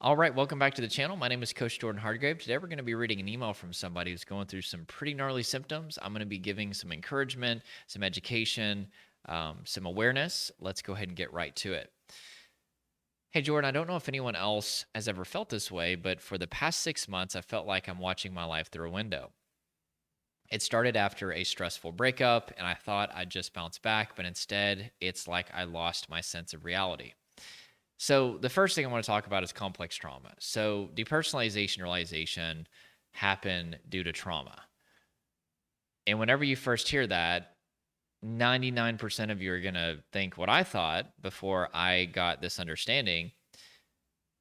All right, welcome back to the channel. My name is Coach Jordan Hardgrave. Today we're going to be reading an email from somebody who's going through some pretty gnarly symptoms. I'm going to be giving some encouragement, some education, some awareness. Let's go ahead and get right to it. Hey, Jordan, I don't know if anyone else has ever felt this way, but for the past 6 months, I felt like I'm watching my life through a window. It started after a stressful breakup, and I thought I'd just bounce back, but instead, it's like I lost my sense of reality. So the first thing I want to talk about is complex trauma. So depersonalization, realization happen due to trauma. And whenever you first hear that, 99% of you are going to think what I thought before I got this understanding,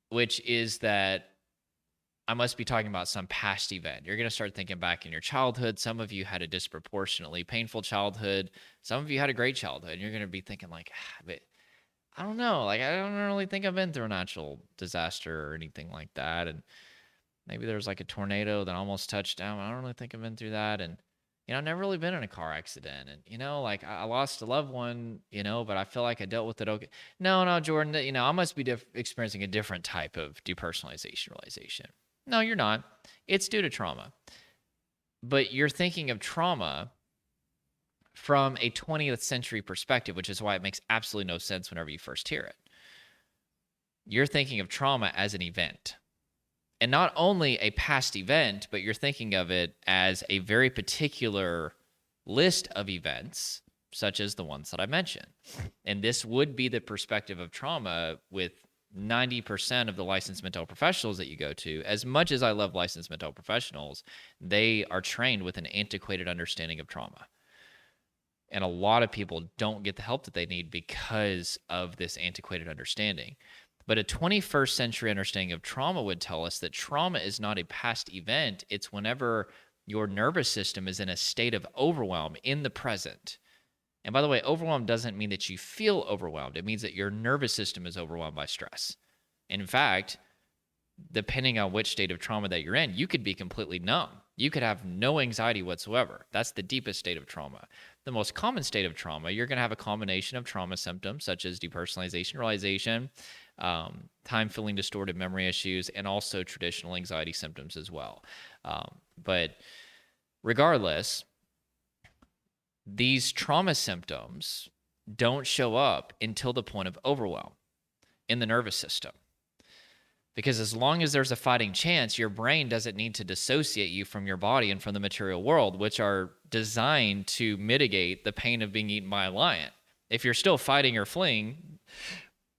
which is that I must be talking about some past event. You're going to start thinking back in your childhood. Some of you had a disproportionately painful childhood. Some of you had a great childhood. And you're going to be thinking like, but I don't know. Like, I don't really think I've been through a natural disaster or anything like that. And maybe there's like a tornado that almost touched down. I don't really think I've been through that. And, I've never really been in a car accident. And, like I lost a loved one, but I feel like I dealt with it okay. No, Jordan, I must be experiencing a different type of depersonalization realization. No, you're not. It's due to trauma. But you're thinking of trauma from a 20th century perspective, which is why it makes absolutely no sense whenever you first hear it. You're thinking of trauma as an event. And not only a past event, but you're thinking of it as a very particular list of events, such as the ones that I mentioned. And this would be the perspective of trauma with 90% of the licensed mental professionals that you go to. As much as I love licensed mental professionals, they are trained with an antiquated understanding of trauma. And a lot of people don't get the help that they need because of this antiquated understanding. But a 21st century understanding of trauma would tell us that trauma is not a past event. It's whenever your nervous system is in a state of overwhelm in the present. And by the way, overwhelm doesn't mean that you feel overwhelmed. It means that your nervous system is overwhelmed by stress. And in fact, depending on which state of trauma that you're in, you could be completely numb. You could have no anxiety whatsoever. That's the deepest state of trauma. The most common state of trauma, you're going to have a combination of trauma symptoms such as depersonalization, realization, time feeling distorted memory issues, and also traditional anxiety symptoms as well. But regardless, these trauma symptoms don't show up until the point of overwhelm in the nervous system. Because as long as there's a fighting chance, your brain doesn't need to dissociate you from your body and from the material world, which are designed to mitigate the pain of being eaten by a lion. If you're still fighting or fleeing,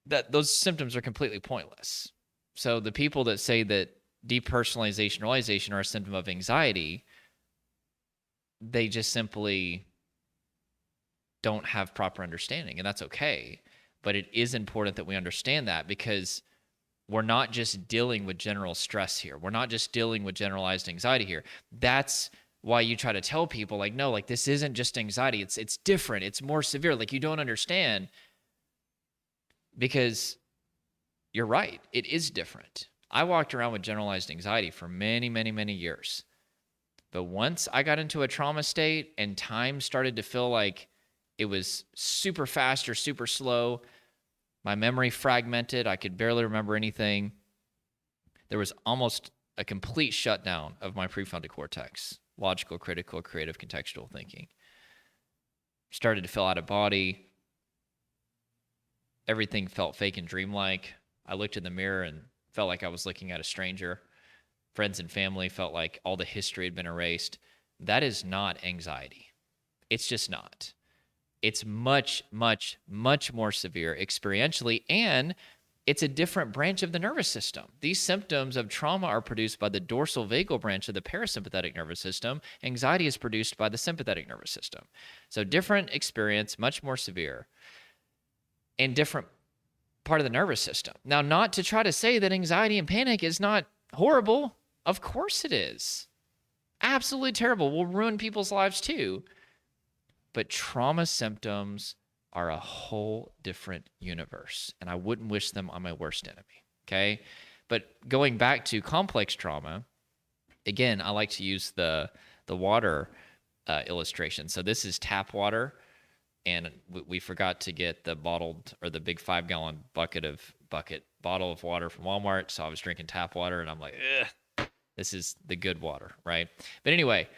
those symptoms are completely pointless. So the people that say that depersonalization, realization are a symptom of anxiety, they just simply don't have proper understanding, and that's okay. But it is important that we understand that, because we're not just dealing with general stress here. We're not just dealing with generalized anxiety here. That's why you try to tell people, like, no, like, this isn't just anxiety. It's different. It's more severe. Like, you don't understand, because you're right. It is different. I walked around with generalized anxiety for many, many, many years. But once I got into a trauma state and time started to feel like it was super fast or super slow, my memory fragmented, I could barely remember anything. There was almost a complete shutdown of my prefrontal cortex, logical, critical, creative, contextual thinking. Started to feel out of body. Everything felt fake and dreamlike. I looked in the mirror and felt like I was looking at a stranger. Friends and family felt like all the history had been erased. That is not anxiety. It's just not. It's much, much, much more severe experientially, and it's a different branch of the nervous system. These symptoms of trauma are produced by the dorsal vagal branch of the parasympathetic nervous system. Anxiety is produced by the sympathetic nervous system. So different experience, much more severe, and different part of the nervous system. Now, not to try to say that anxiety and panic is not horrible. Of course it is. Absolutely terrible. Will ruin people's lives too. But trauma symptoms are a whole different universe, and I wouldn't wish them on my worst enemy, okay? But going back to complex trauma, again, I like to use the water illustration. So this is tap water, and we forgot to get the bottled or the big 5-gallon bucket bottle of water from Walmart. So I was drinking tap water and I'm like, ugh, this is the good water, right? But anyway,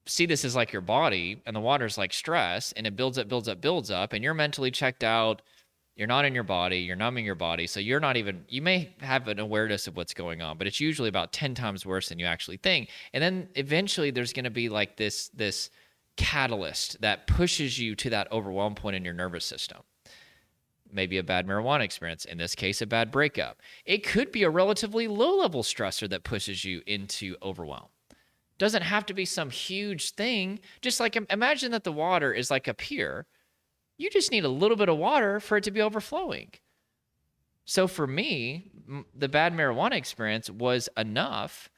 see this as like your body, and the water's like stress, and it builds up, builds up, builds up, and you're mentally checked out. You're not in your body, you're numbing your body. So you're not even, you may have an awareness of what's going on, but it's usually about 10 times worse than you actually think. And then eventually there's going to be like this catalyst that pushes you to that overwhelm point in your nervous system. Maybe a bad marijuana experience, in this case, a bad breakup. It could be a relatively low-level stressor that pushes you into overwhelm. Doesn't have to be some huge thing. Just like imagine that the water is like up here. You just need a little bit of water for it to be overflowing. So for me, the bad marijuana experience was enough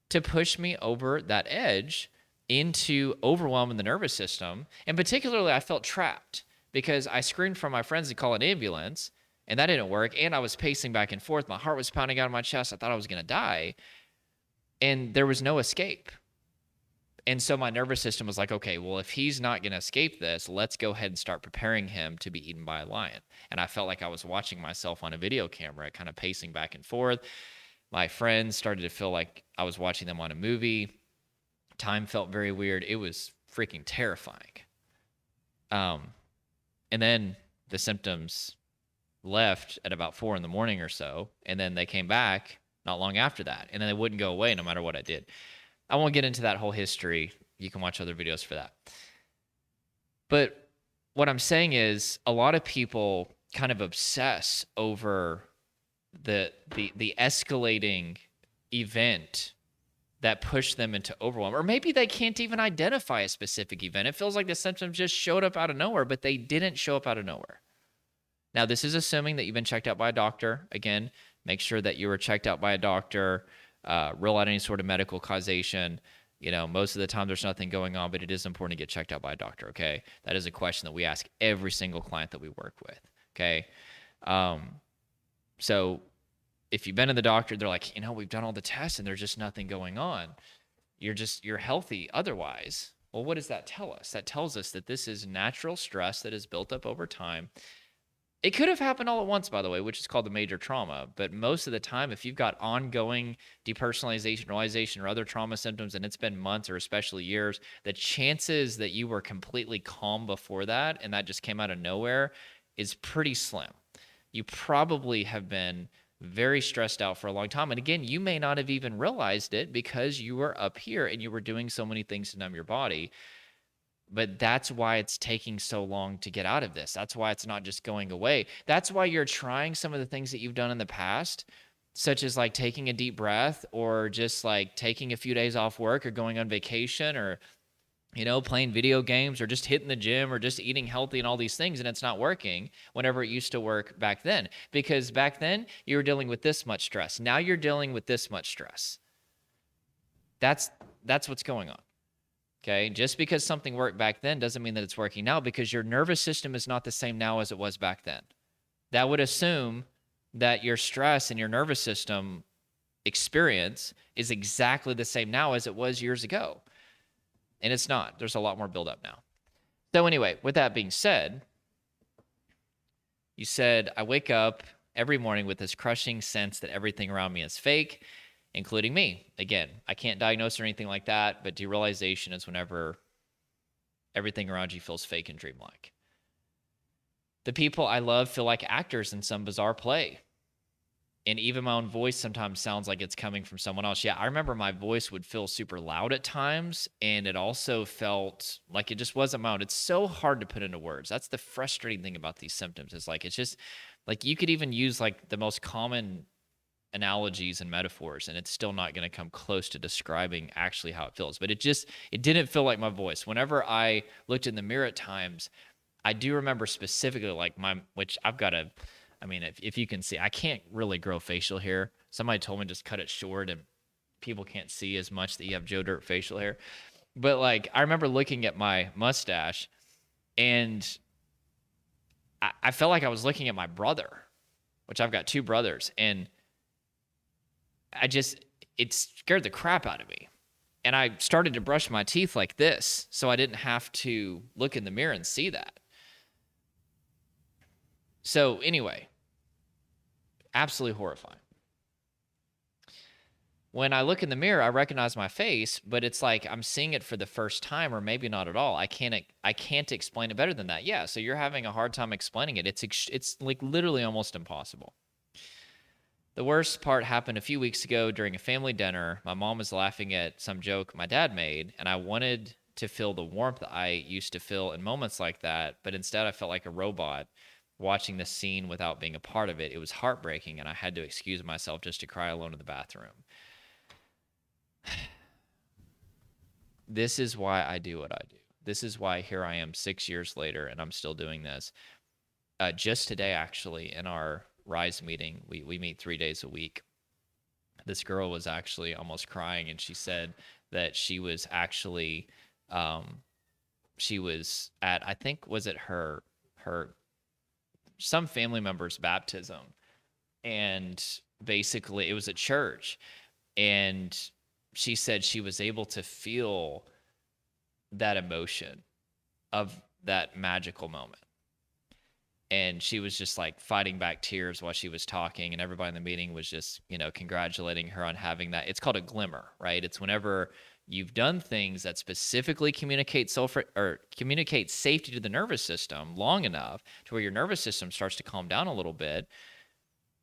to push me over that edge into overwhelm in the nervous system. And particularly, I felt trapped because I screamed for my friends to call an ambulance, and that didn't work. And I was pacing back and forth. My heart was pounding out of my chest. I thought I was going to die. And there was no escape. And so my nervous system was like, okay, well, if he's not going to escape this, let's go ahead and start preparing him to be eaten by a lion. And I felt like I was watching myself on a video camera, kind of pacing back and forth. My friends started to feel like I was watching them on a movie. Time felt very weird. It was freaking terrifying. And then the symptoms left at about 4 a.m. or so. And then they came back not long after that. And then they wouldn't go away no matter what I did. I won't get into that whole history. You can watch other videos for that. But what I'm saying is a lot of people kind of obsess over the escalating event that pushed them into overwhelm. Or maybe they can't even identify a specific event. It feels like the symptoms just showed up out of nowhere, but they didn't show up out of nowhere. Now, this is assuming that you've been checked out by a doctor. Again, make sure that you were checked out by a doctor. Rule out any sort of medical causation. You know, most of the time there's nothing going on, but it is important to get checked out by a doctor, okay? That is a question that we ask every single client that we work with, okay? So if you've been to the doctor, they're like, you know, we've done all the tests and there's just nothing going on. You're healthy otherwise. Well, what does that tell us? That tells us that this is natural stress that is built up over time. It could have happened all at once, by the way, which is called the major trauma. But most of the time, if you've got ongoing depersonalization, realization, or other trauma symptoms, and it's been months or especially years, the chances that you were completely calm before that and that just came out of nowhere is pretty slim. You probably have been very stressed out for a long time. And again, you may not have even realized it because you were up here and you were doing so many things to numb your body. But that's why it's taking so long to get out of this. That's why it's not just going away. That's why you're trying some of the things that you've done in the past, such as like taking a deep breath or just like taking a few days off work or going on vacation or, you know, playing video games or just hitting the gym or just eating healthy and all these things. And it's not working whenever it used to work back then, because back then you were dealing with this much stress. Now you're dealing with this much stress. That's what's going on. Okay, just because something worked back then doesn't mean that it's working now, because your nervous system is not the same now as it was back then. That would assume that your stress and your nervous system experience is exactly the same now as it was years ago. And it's not. There's a lot more buildup now. So anyway, with that being said, you said, I wake up every morning with this crushing sense that everything around me is fake, including me. Again, I can't diagnose or anything like that, but derealization is whenever everything around you feels fake and dreamlike. The people I love feel like actors in some bizarre play. And even my own voice sometimes sounds like it's coming from someone else. Yeah, I remember my voice would feel super loud at times, and it also felt like it just wasn't my own. It's so hard to put into words. That's the frustrating thing about these symptoms. It's like, it's just like you could even use like the most common analogies and metaphors, and it's still not going to come close to describing actually how it feels. But it didn't feel like my voice. Whenever I looked in the mirror at times, I do remember specifically like which I've got to, I mean, if you can see, I can't really grow facial hair. Somebody told me just cut it short and people can't see as much that you have Joe Dirt facial hair. But like, I remember looking at my mustache and I felt like I was looking at my brother, which I've got 2 brothers, and it scared the crap out of me. And I started to brush my teeth like this so I didn't have to look in the mirror and see that. So anyway, Absolutely horrifying. When I look in the mirror, I recognize my face, but it's like I'm seeing it for the first time, or maybe not at all. I can't explain it better than that. Yeah, so you're having a hard time explaining it. It's like literally almost impossible. The worst part happened a few weeks ago during a family dinner. My mom was laughing at some joke my dad made, and I wanted to feel the warmth I used to feel in moments like that, but instead I felt like a robot watching the scene without being a part of it. It was heartbreaking, and I had to excuse myself just to cry alone in the bathroom. This is why I do what I do. This is why here I am 6 years later, and I'm still doing this. Just today, actually, in our Rise meeting, we meet 3 days a week. This girl was actually almost crying, and she said that she was actually, she was at, I think, was it her some family member's baptism, and basically it was at church, and she said she was able to feel that emotion of that magical moment. And she was just like fighting back tears while she was talking, and everybody in the meeting was just, congratulating her on having that. It's called a glimmer, right? It's whenever you've done things that specifically communicate communicate safety to the nervous system long enough to where your nervous system starts to calm down a little bit,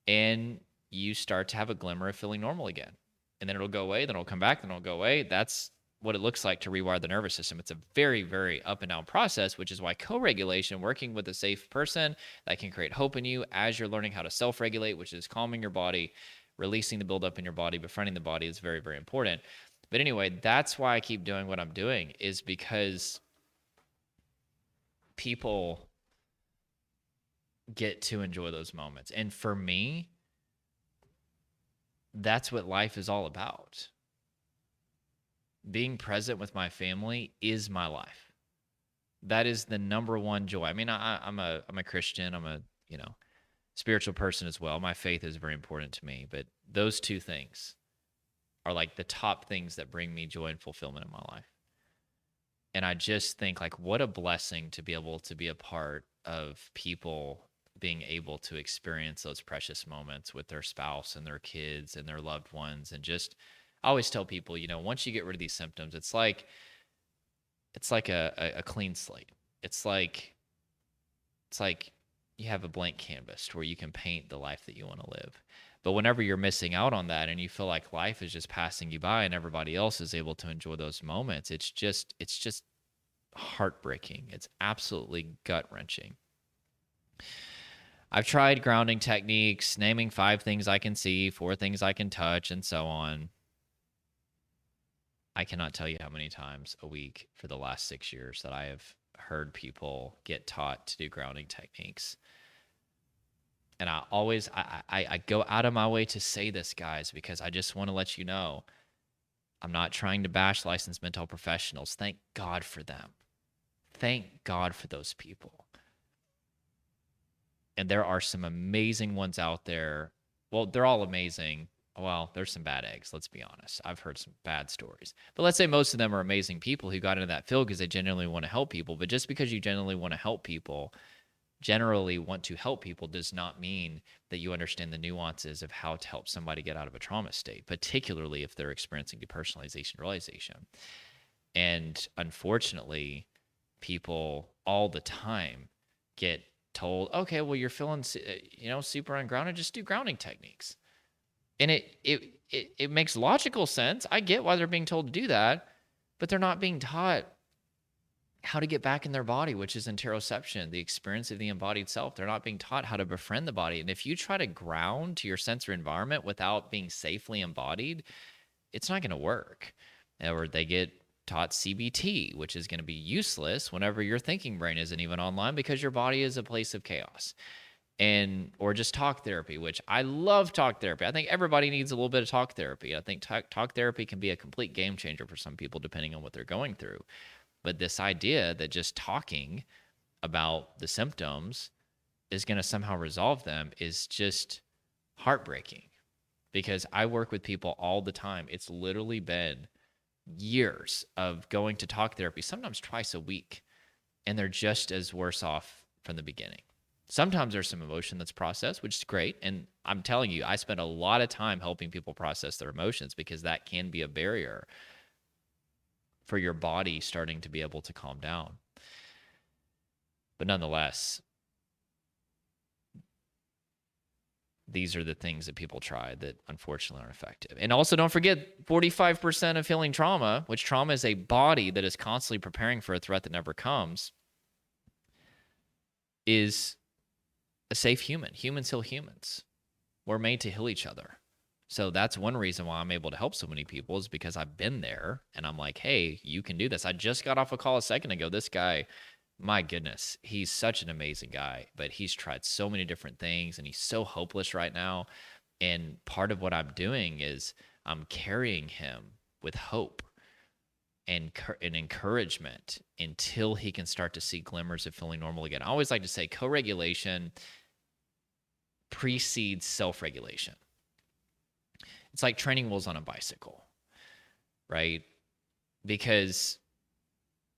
and you start to have a glimmer of feeling normal again. And then it'll go away, then it'll come back, then it'll go away. That's what it looks like to rewire the nervous system. It's a very, very up and down process, which is why co-regulation, working with a safe person that can create hope in you as you're learning how to self-regulate, which is calming your body, releasing the buildup in your body, befriending the body, is very, very important. But anyway, that's why I keep doing what I'm doing, is because people get to enjoy those moments. And for me, that's what life is all about. Being present with my family is my life. That is the number one joy. I mean, I'm a Christian. I'm a spiritual person as well. My faith is very important to me. But those two things are like the top things that bring me joy and fulfillment in my life. And I just think, like, what a blessing to be able to be a part of people being able to experience those precious moments with their spouse and their kids and their loved ones. And just, I always tell people, once you get rid of these symptoms, it's like a clean slate. It's like you have a blank canvas where you can paint the life that you want to live. But whenever you're missing out on that and you feel like life is just passing you by and everybody else is able to enjoy those moments, it's just heartbreaking. It's absolutely gut-wrenching. I've tried grounding techniques, naming 5 things I can see, 4 things I can touch, and so on. I cannot tell you how many times a week for the last 6 years that I have heard people get taught to do grounding techniques. And I go out of my way to say this, guys, because I just want to let you know, I'm not trying to bash licensed mental health professionals. Thank God for them. Thank God for those people. And there are some amazing ones out there. Well, they're all amazing. Well, there's some bad eggs, let's be honest. I've heard some bad stories. But let's say most of them are amazing people who got into that field because they genuinely want to help people. But just because you generally want to help people does not mean that you understand the nuances of how to help somebody get out of a trauma state, particularly if they're experiencing depersonalization, realization. And unfortunately, people all the time get told, okay, well, you're feeling, super ungrounded, just do grounding techniques. And it makes logical sense. I get why they're being told to do that, but they're not being taught how to get back in their body, which is interoception, the experience of the embodied self. They're not being taught how to befriend the body. And if you try to ground to your sensory environment without being safely embodied, it's not going to work. Or they get taught CBT, which is going to be useless whenever your thinking brain isn't even online because your body is a place of chaos. Or just talk therapy, which I love talk therapy. I think everybody needs a little bit of talk therapy. I think talk therapy can be a complete game changer for some people depending on what they're going through. But this idea that just talking about the symptoms is going to somehow resolve them is just heartbreaking, because I work with people all the time. It's literally been years of going to talk therapy, sometimes twice a week, and they're just as worse off from the beginning. Sometimes there's some emotion that's processed, which is great. And I'm telling you, I spend a lot of time helping people process their emotions because that can be a barrier for your body starting to be able to calm down. But nonetheless, these are the things that people try that unfortunately aren't effective. And also don't forget 45% of healing trauma, which trauma is a body that is constantly preparing for a threat that never comes, is a safe human. Humans heal humans. We're made to heal each other. So that's one reason why I'm able to help so many people, is because I've been there and I'm like, hey, you can do this. I just got off a call a second ago. This guy, my goodness, he's such an amazing guy, but he's tried so many different things and he's so hopeless right now. And part of what I'm doing is I'm carrying him with hope and encouragement until he can start to see glimmers of feeling normal again. I always like to say co-regulation precedes self-regulation. It's like training wheels on a bicycle, right? Because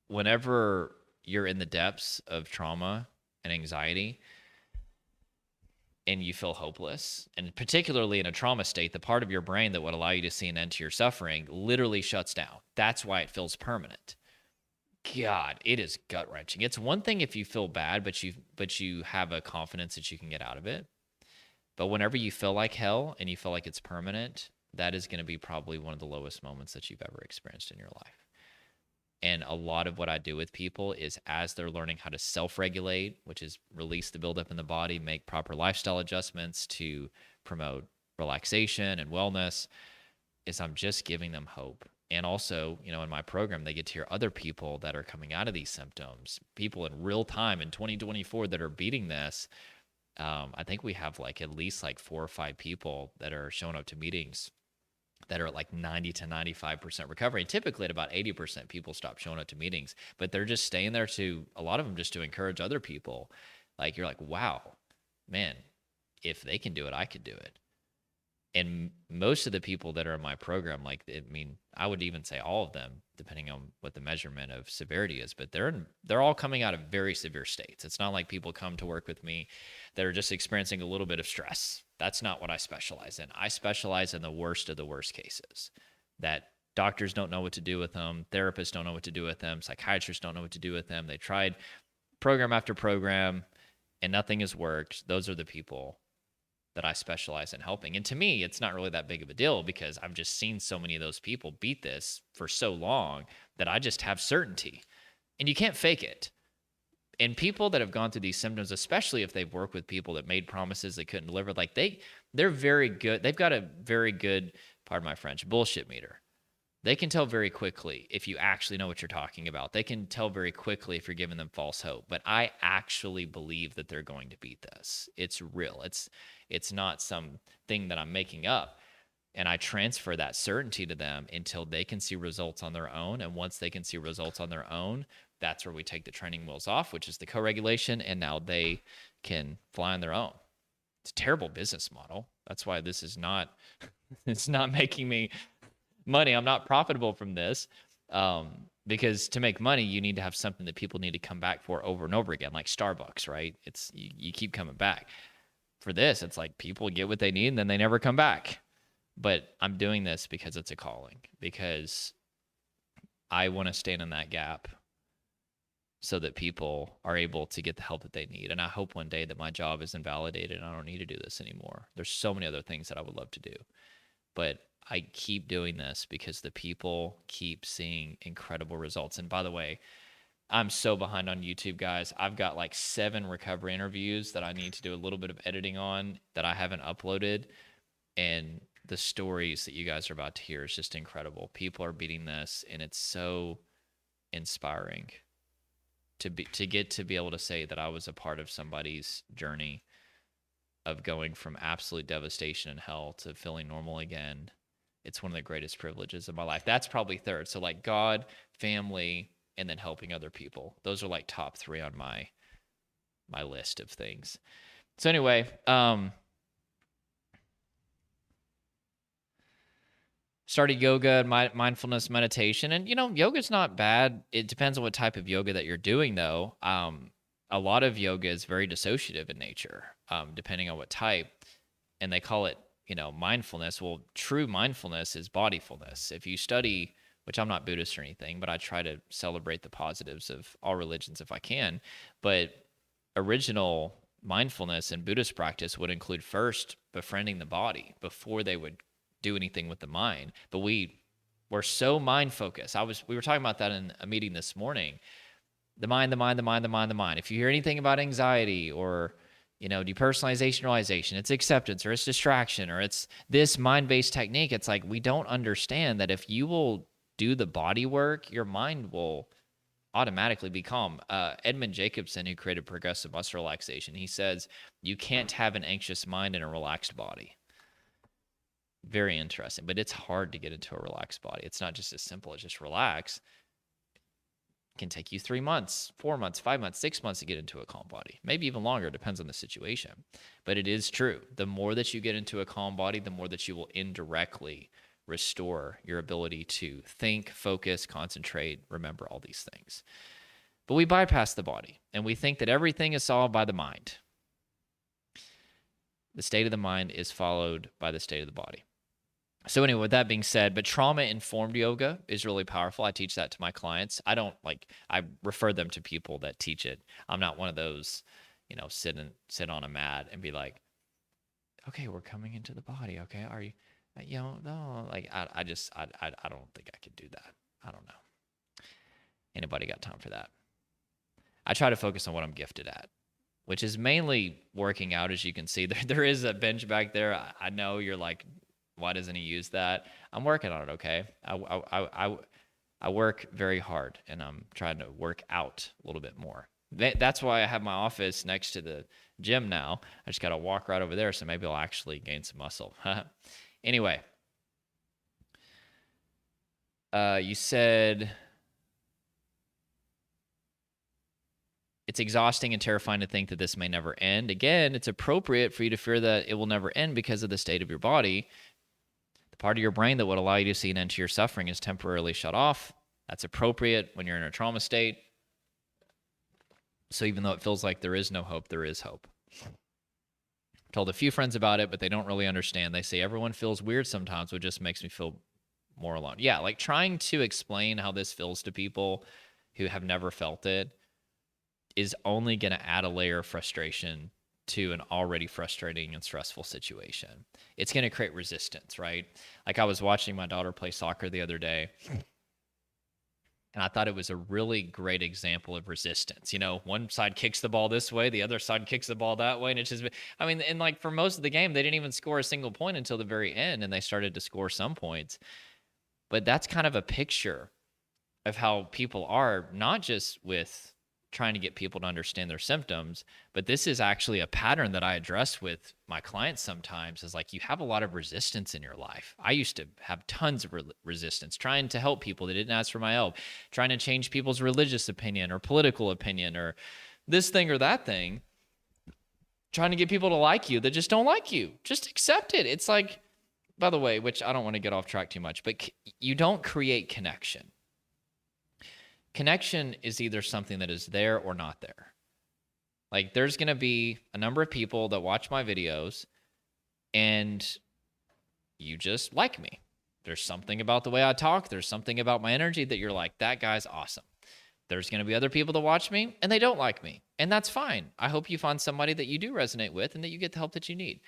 whenever you're in the depths of trauma and anxiety and you feel hopeless, and particularly in a trauma state, the part of your brain that would allow you to see an end to your suffering literally shuts down. That's why it feels permanent. God, it is gut-wrenching. It's one thing if you feel bad, but you have a confidence that you can get out of it. But whenever you feel like hell and you feel like it's permanent, that is going to be probably one of the lowest moments that you've ever experienced in your life. And a lot of what I do with people is as they're learning how to self-regulate, which is release the buildup in the body, make proper lifestyle adjustments to promote relaxation and wellness, is I'm just giving them hope. And also, you know, in my program, they get to hear other people that are coming out of these symptoms, people in real time in 2024 that are beating this. I think we have like at least like 4 or 5 people that are showing up to meetings that are at like 90 to 95% recovery. And typically at about 80% people stop showing up to meetings, but they're just staying there to, a lot of them just to encourage other people. Like you're like, wow, man, if they can do it, I could do it. And most of the people that are in my program, like, I mean, I would even say all of them, depending on what the measurement of severity is, but they're all coming out of very severe states. It's not like people come to work with me that are just experiencing a little bit of stress. That's not what I specialize in. I specialize in the worst of the worst cases that doctors don't know what to do with them, therapists don't know what to do with them, psychiatrists don't know what to do with them. They tried program after program and nothing has worked. Those are the people that I specialize in helping. And to me, it's not really that big of a deal because I've just seen so many of those people beat this for so long that I just have certainty. And you can't fake it. And people that have gone through these symptoms, especially if they've worked with people that made promises they couldn't deliver, like they're very good. They've got a very good, pardon my French, bullshit meter. They can tell very quickly if you actually know what you're talking about. They can tell very quickly if you're giving them false hope. But I actually believe that they're going to beat this. It's real. It's not something that I'm making up. And I transfer that certainty to them until they can see results on their own. And once they can see results on their own, that's where we take the training wheels off, which is the co-regulation. And now they can fly on their own. It's a terrible business model. That's why this is not, it's not making me money. I'm not profitable from this because to make money, you need to have something that people need to come back for over and over again, like Starbucks, right? It's you keep coming back. For this, it's like people get what they need and then they never come back. But I'm doing this because it's a calling, because I want to stand in that gap so that people are able to get the help that they need. And I hope one day that my job is invalidated and I don't need to do this anymore. There's so many other things that I would love to do. But I keep doing this because the people keep seeing incredible results. And by the way, I'm so behind on YouTube, guys. I've got like 7 recovery interviews that I need to do a little bit of editing on that I haven't uploaded. And the stories that you guys are about to hear is just incredible. People are beating this, and it's so inspiring to get to be able to say that I was a part of somebody's journey of going from absolute devastation and hell to feeling normal again. It's one of the greatest privileges of my life. That's probably third. So like God, family, and then helping other people. Those are like top 3 on my list of things. So anyway, started yoga and mindfulness meditation. And, you know, yoga's not bad. It depends on what type of yoga that you're doing, though. a lot of yoga is very dissociative in nature, depending on what type, and they call it, mindfulness. Well, true mindfulness is bodyfulness. If you study, which I'm not Buddhist or anything, but I try to celebrate the positives of all religions if I can, but original mindfulness in Buddhist practice would include first befriending the body before they would do anything with the mind. But we're so mind focused. We were talking about that in a meeting this morning. The mind, the mind, the mind, the mind, the mind. If you hear anything about anxiety or depersonalization, realization, it's acceptance or it's distraction or it's this mind-based technique, it's like we don't understand that if you will do the body work, your mind will automatically be calm. Edmund Jacobson, who created progressive muscle relaxation, he says you can't have an anxious mind and a relaxed body. Very interesting, but it's hard to get into a relaxed body. It's not just as simple as just relax. It can take you 3 months, 4 months, 5 months, 6 months to get into a calm body, maybe even longer, depends on the situation. But it is true. The more that you get into a calm body, the more that you will indirectly restore your ability to think, focus, concentrate, remember all these things. But we bypass the body and we think that everything is solved by the mind. The state of the mind is followed by the state of the body. So anyway, with that being said, but trauma-informed yoga is really powerful. I teach that to my clients. I refer them to people that teach it. I'm not one of those, sit on a mat and be like, okay, we're coming into the body. Okay, are you, no, like I don't think I could do that. I don't know. Anybody got time for that? I try to focus on what I'm gifted at, which is mainly working out. As you can see, there is a bench back there. I know you're like, why doesn't he use that? I'm working on it, okay? I work very hard, and I'm trying to work out a little bit more. That's why I have my office next to the gym now. I just got to walk right over there, so maybe I'll actually gain some muscle. Anyway, you said it's exhausting and terrifying to think that this may never end. Again, it's appropriate for you to fear that it will never end because of the state of your body. The part of your brain that would allow you to see an end to your suffering is temporarily shut off. That's appropriate when you're in a trauma state. So even though it feels like there is no hope, there is hope. I've told a few friends about it, but they don't really understand. They say everyone feels weird sometimes, which just makes me feel more alone. Yeah, like trying to explain how this feels to people who have never felt it is only going to add a layer of frustration to an already frustrating and stressful situation. It's going to create resistance, right? Like I was watching my daughter play soccer the other day, and I thought it was a really great example of resistance. One side kicks the ball this way, the other side kicks the ball that way, and it's just, and like for most of the game, they didn't even score a single point until the very end, and they started to score some points. But that's kind of a picture of how people are, not just with trying to get people to understand their symptoms, but this is actually a pattern that I address with my clients sometimes, is like you have a lot of resistance in your life. I used to have tons of resistance trying to help people that didn't ask for my help, trying to change people's religious opinion or political opinion or this thing or that thing, trying to get people to like you that just don't like you. Just accept it. It's like, by the way, which I don't want to get off track too much, but you don't create connection. Connection is either something that is there or not there. Like there's going to be a number of people that watch my videos and you just like me. There's something about the way I talk. There's something about my energy that you're like, that guy's awesome. There's going to be other people that watch me and they don't like me. And that's fine. I hope you find somebody that you do resonate with and that you get the help that you need.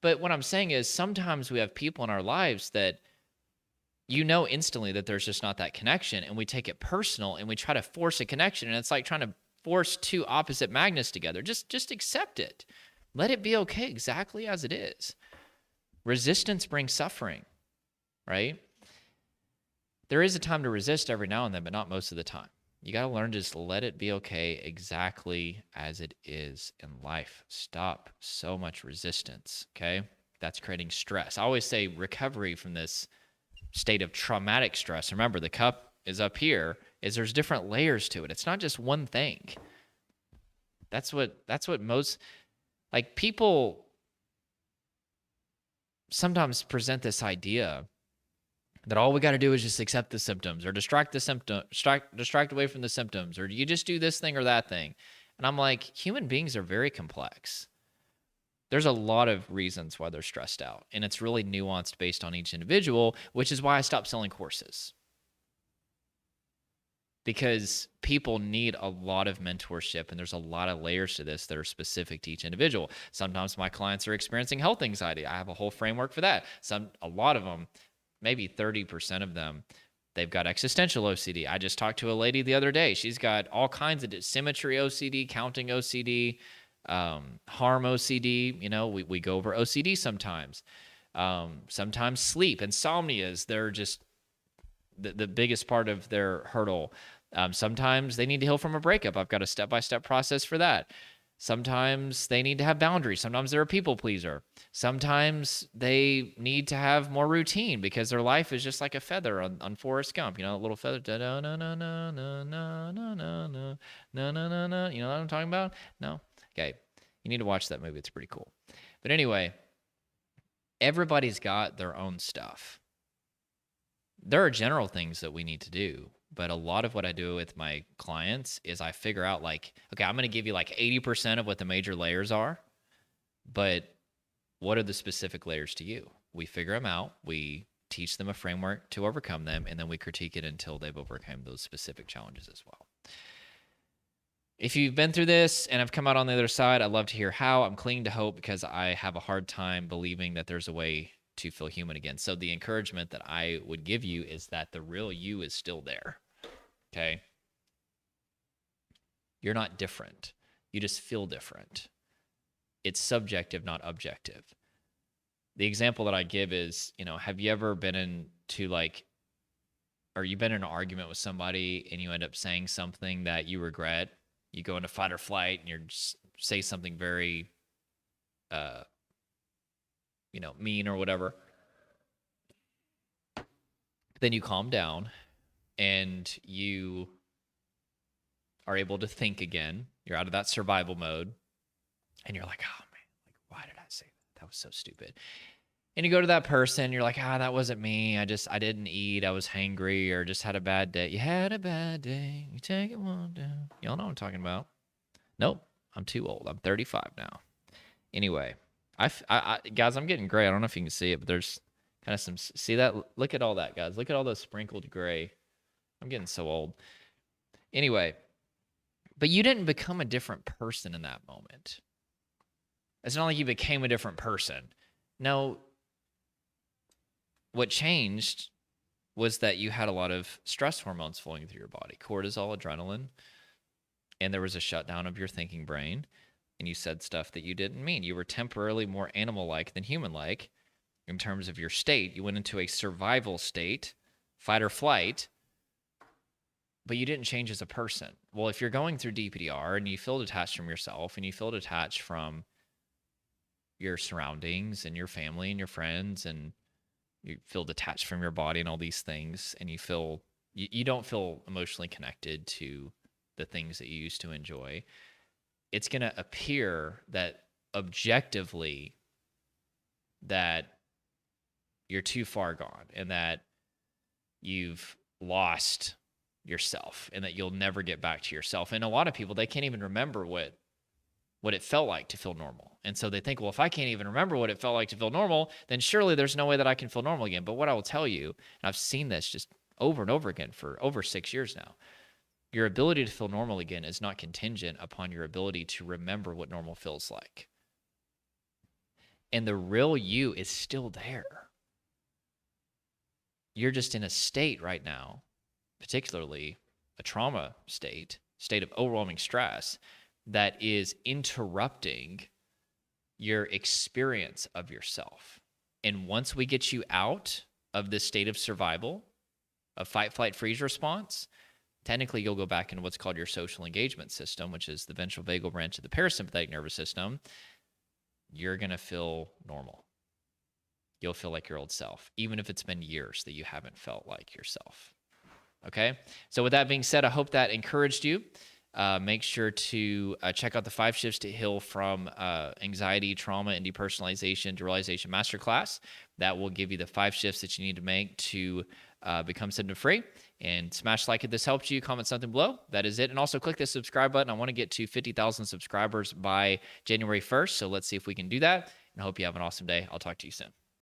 But what I'm saying is sometimes we have people in our lives that instantly that there's just not that connection, and we take it personal and we try to force a connection, and it's like trying to force two opposite magnets together. Just accept it. Let it be okay exactly as it is. Resistance brings suffering, right? There is a time to resist every now and then, but not most of the time. You got to learn to just let it be okay exactly as it is in life. Stop so much resistance, okay? That's creating stress. I always say recovery from this state of traumatic stress. Remember, the cup is up here, is there's different layers to it. It's not just one thing. That's what most, like, people sometimes present this idea that all we got to do is just accept the symptoms or distract away from the symptoms, or you just do this thing or that thing. And I'm like, human beings are very complex. There's a lot of reasons why they're stressed out, and it's really nuanced based on each individual, which is why I stopped selling courses. Because people need a lot of mentorship, and there's a lot of layers to this that are specific to each individual. Sometimes my clients are experiencing health anxiety. I have a whole framework for that. A lot of them, maybe 30% of them, they've got existential OCD. I just talked to a lady the other day. She's got all kinds of symmetry OCD, counting OCD, harm OCD. You know, we go over OCD sometimes. Sometimes sleep, insomnias, they're just the biggest part of their hurdle. Sometimes they need to heal from a breakup. I've got a step-by-step process for that. Sometimes they need to have boundaries. Sometimes they're a people pleaser. Sometimes they need to have more routine because their life is just like a feather on Forrest Gump. You know, a little feather. Da na na na na na na na na na na na. You know what I'm talking about? No? Okay. You need to watch that movie. It's pretty cool. But anyway, everybody's got their own stuff. There are general things that we need to do, but a lot of what I do with my clients is I figure out like, okay, I'm going to give you like 80% of what the major layers are, but what are the specific layers to you? We figure them out. We teach them a framework to overcome them, and then we critique it until they've overcome those specific challenges as well. If you've been through this and have come out on the other side, I'd love to hear how. I'm clinging to hope because I have a hard time believing that there's a way to feel human again. So the encouragement that I would give you is that the real you is still there. Okay? You're not different. You just feel different. It's subjective, not objective. The example that I give is, you know, have you ever been into like, or you've been in an argument with somebody and you end up saying something that you regret? You go into fight or flight and you just say something very, mean or whatever. Then you calm down and you are able to think again. You're out of that survival mode and you're like, oh man, like, why did I say that? That was so stupid. And you go to that person, you're like, that wasn't me. I didn't eat. I was hangry or just had a bad day. You had a bad day. You take it one down. Y'all know what I'm talking about. Nope. I'm too old. I'm 35 now. Anyway, guys, I'm getting gray. I don't know if you can see it, but there's kind of see that? Look at all that, guys. Look at all those sprinkled gray. I'm getting so old. Anyway, but you didn't become a different person in that moment. It's not like you became a different person. No, what changed was that you had a lot of stress hormones flowing through your body, cortisol, adrenaline, and there was a shutdown of your thinking brain, and you said stuff that you didn't mean. You were temporarily more animal-like than human-like in terms of your state. You went into a survival state, fight or flight, but you didn't change as a person. Well, if you're going through dpdr and you feel detached from yourself and you feel detached from your surroundings and your family and your friends, and you feel detached from your body and all these things, and you don't feel emotionally connected to the things that you used to enjoy, it's going to appear that objectively that you're too far gone and that you've lost yourself and that you'll never get back to yourself. And a lot of people, they can't even remember what it felt like to feel normal. And so they think, well, if I can't even remember what it felt like to feel normal, then surely there's no way that I can feel normal again. But what I will tell you, and I've seen this just over and over again for over 6 years now, your ability to feel normal again is not contingent upon your ability to remember what normal feels like. And the real you is still there. You're just in a state right now, particularly a trauma state of overwhelming stress, that is interrupting your experience of yourself. And once we get you out of this state of survival, of fight, flight, freeze response, technically you'll go back into what's called your social engagement system, which is the ventral vagal branch of the parasympathetic nervous system. You're going to feel normal. You'll feel like your old self, even if it's been years that you haven't felt like yourself. Okay? So with that being said, I hope that encouraged you. Make sure to check out the 5 Shifts to Heal from Anxiety, Trauma, and Depersonalization, Derealization Masterclass. That will give you the 5 shifts that you need to make to become symptom free. And smash like if this helped you, comment something below. That is it. And also click the subscribe button. I want to get to 50,000 subscribers by January 1st. So let's see if we can do that. And I hope you have an awesome day. I'll talk to you soon.